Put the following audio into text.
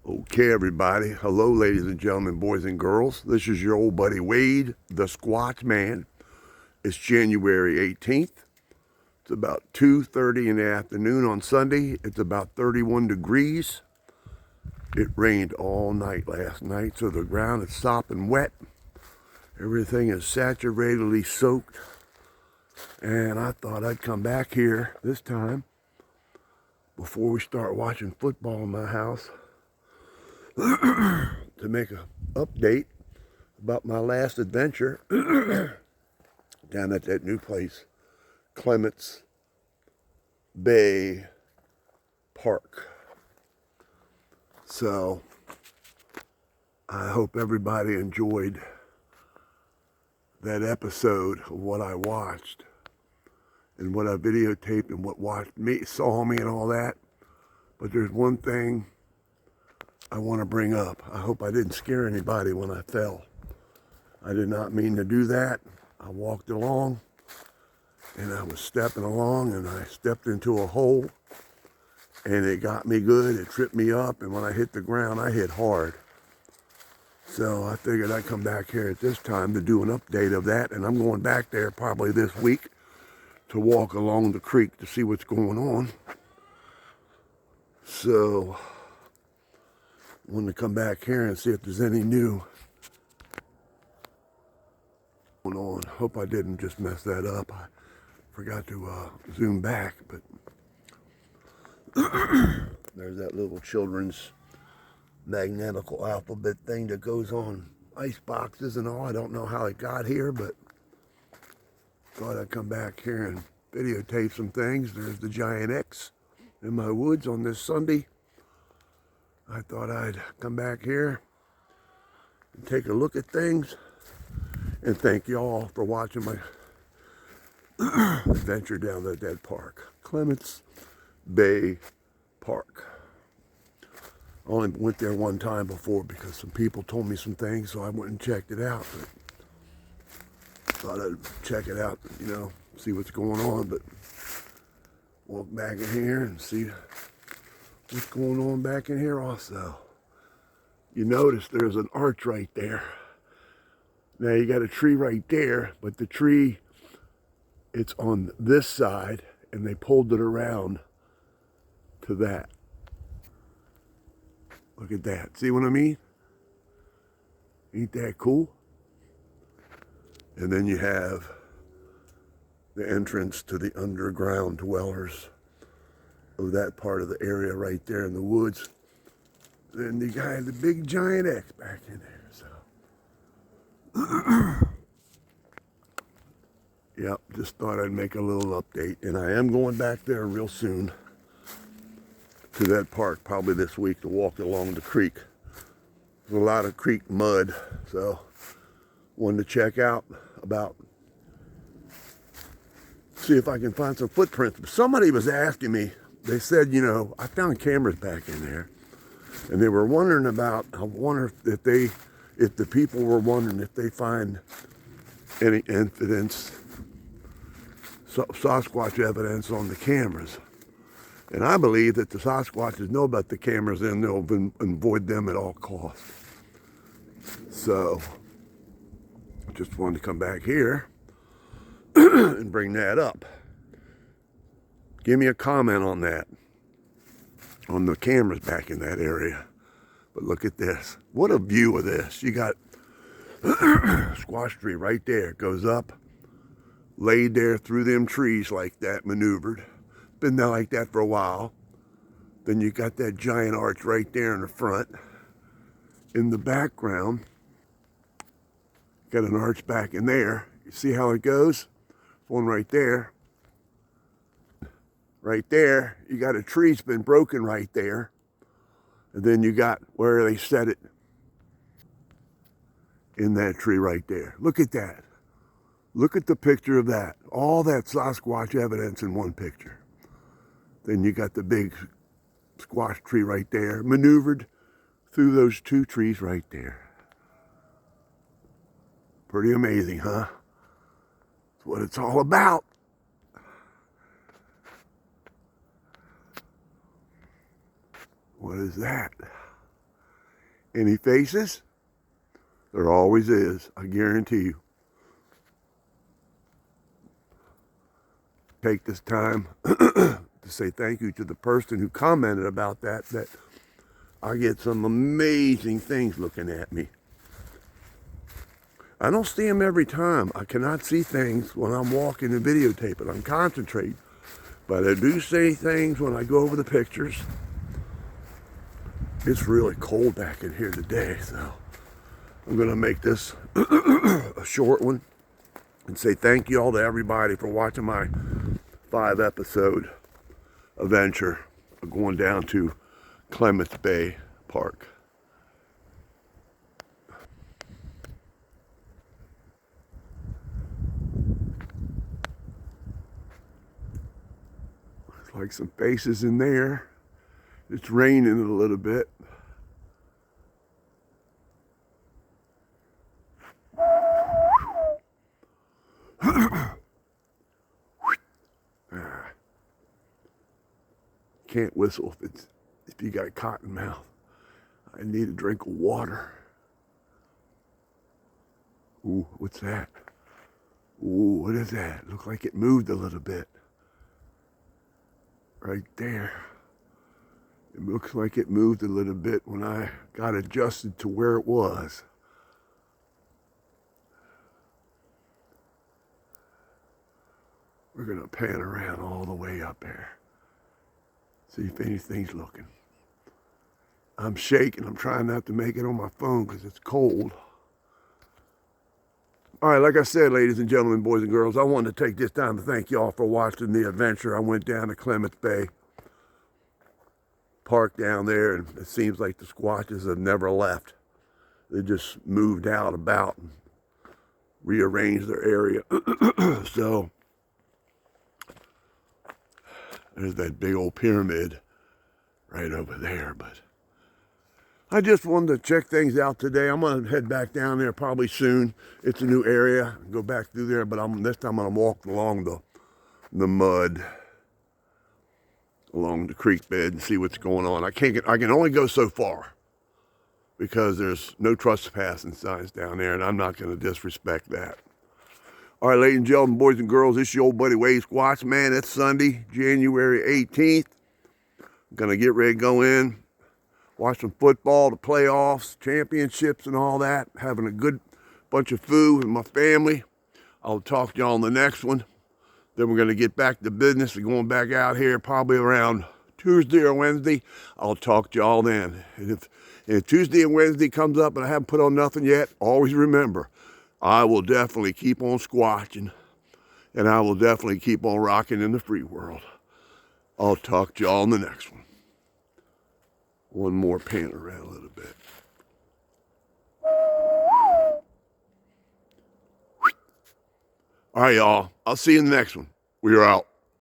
Okay, everybody. Hello, ladies and gentlemen, boys and girls. This is your old buddy Wade, the Squatch Man. It's January 18th. It's about 2:30 in the afternoon on Sunday. It's about 31 degrees. It rained all night last night, so the ground is sopping wet. Everything is saturatedly soaked. And I thought I'd come back here this time before we start watching football in my house to make an update about my last adventure down at that new place, Clements Bay Park. So I hope everybody enjoyed that episode of what I watched and what I videotaped and what watched me, saw me and all that. But there's one thing I want to bring up. I hope I didn't scare anybody when I fell. I did not mean to do that. I walked along and I was stepping along and I stepped into a hole and it got me good. It tripped me up, and when I hit the ground, I hit hard. So I figured I'd come back here at this time to do an update of that, and I'm going back there probably this week to walk along the creek to see what's going on. So I wanted to come back here and see if there's any new going on. Hope I didn't just mess that up. I forgot to zoom back, but there's that little children's magnetical alphabet thing that goes on ice boxes and all. I don't know how it got here, but thought I'd come back here and videotape some things. There's the Giant X in my woods on this Sunday. I thought I'd come back here and take a look at things, and thank y'all for watching my adventure down at that park, Clements Bay Park. I only went there one time before because some people told me some things, so I went and checked it out. But thought I'd check it out, see what's going on. But walk back in here and see what's going on back in here also. You notice there's an arch right there. Now you got a tree right there, but the tree, it's on this side, and they pulled it around to that. Look at that. See what I mean? Ain't that cool? And then you have the entrance to the underground dwellers of that part of the area right there in the woods. Then you got the big Giant X back in there. So, yep, just thought I'd make a little update. And I am going back there real soon to that park, probably this week, to walk along the creek. There's a lot of creek mud, so wanted to check out see if I can find some footprints. Somebody was asking me, they said, I found cameras back in there, and they were wondering about, I wonder if the people were wondering if they find any evidence, Sasquatch evidence on the cameras. And I believe that the Sasquatches know about the cameras and they'll avoid them at all costs. So, just wanted to come back here and bring that up. Give me a comment on that, on the cameras back in that area. But look at this. What a view of this. You got squash tree right there. It goes up, laid there through them trees like that, maneuvered. Been there like that for a while. Then you got that giant arch right there in the front. In the background, got an arch back in there. You see how it goes? One right there. Right there, you got a tree's been broken right there. And then you got where they set it in that tree right there. Look at that. Look at the picture of that. All that Sasquatch evidence in one picture. Then you got the big squash tree right there, maneuvered through those two trees right there. Pretty amazing, huh? That's what it's all about. What is that? Any faces? There always is, I guarantee you. Take this time to say thank you to the person who commented about that I get some amazing things looking at me. I don't see them every time. I cannot see things when I'm walking and videotaping. I'm concentrating. But I do see things when I go over the pictures. It's really cold back in here today, so I'm going to make this a short one and say thank you all to everybody for watching my 5-episode adventure of going down to Clements Bay Park. Looks like some faces in there. It's raining a little bit. Can't whistle if you got a cotton mouth. I need a drink of water. Ooh, what's that? Ooh, what is that? Looks like it moved a little bit. Right there. It looks like it moved a little bit when I got adjusted to where it was. We're gonna pan around all the way up there. See if anything's looking. I'm shaking. I'm trying not to make it on my phone because it's cold. All right, like I said, ladies and gentlemen, boys and girls, I wanted to take this time to thank y'all for watching the adventure. I went down to Clements Bay Park down there, and it seems like the Squatches have never left. They just moved out about and rearranged their area. So there's that big old pyramid right over there. But I just wanted to check things out today. I'm going to head back down there probably soon. It's a new area. Go back through there, but this time I'm going to walk along the mud, along the creek bed and see what's going on. I can only go so far because there's no trespassing signs down there, and I'm not going to disrespect that. All right, ladies and gentlemen, boys and girls, this is your old buddy Wade Squatch. Man, it's Sunday, January 18th. I'm going to get ready to go in, watch some football, the playoffs, championships and all that. Having a good bunch of food with my family. I'll talk to y'all on the next one. Then we're going to get back to business and going back out here probably around Tuesday or Wednesday. I'll talk to y'all then. And if Tuesday and Wednesday comes up and I haven't put on nothing yet, always remember, I will definitely keep on squatching, and I will definitely keep on rocking in the free world. I'll talk to y'all in the next one. One more pan around a little bit. All right, y'all. I'll see you in the next one. We are out.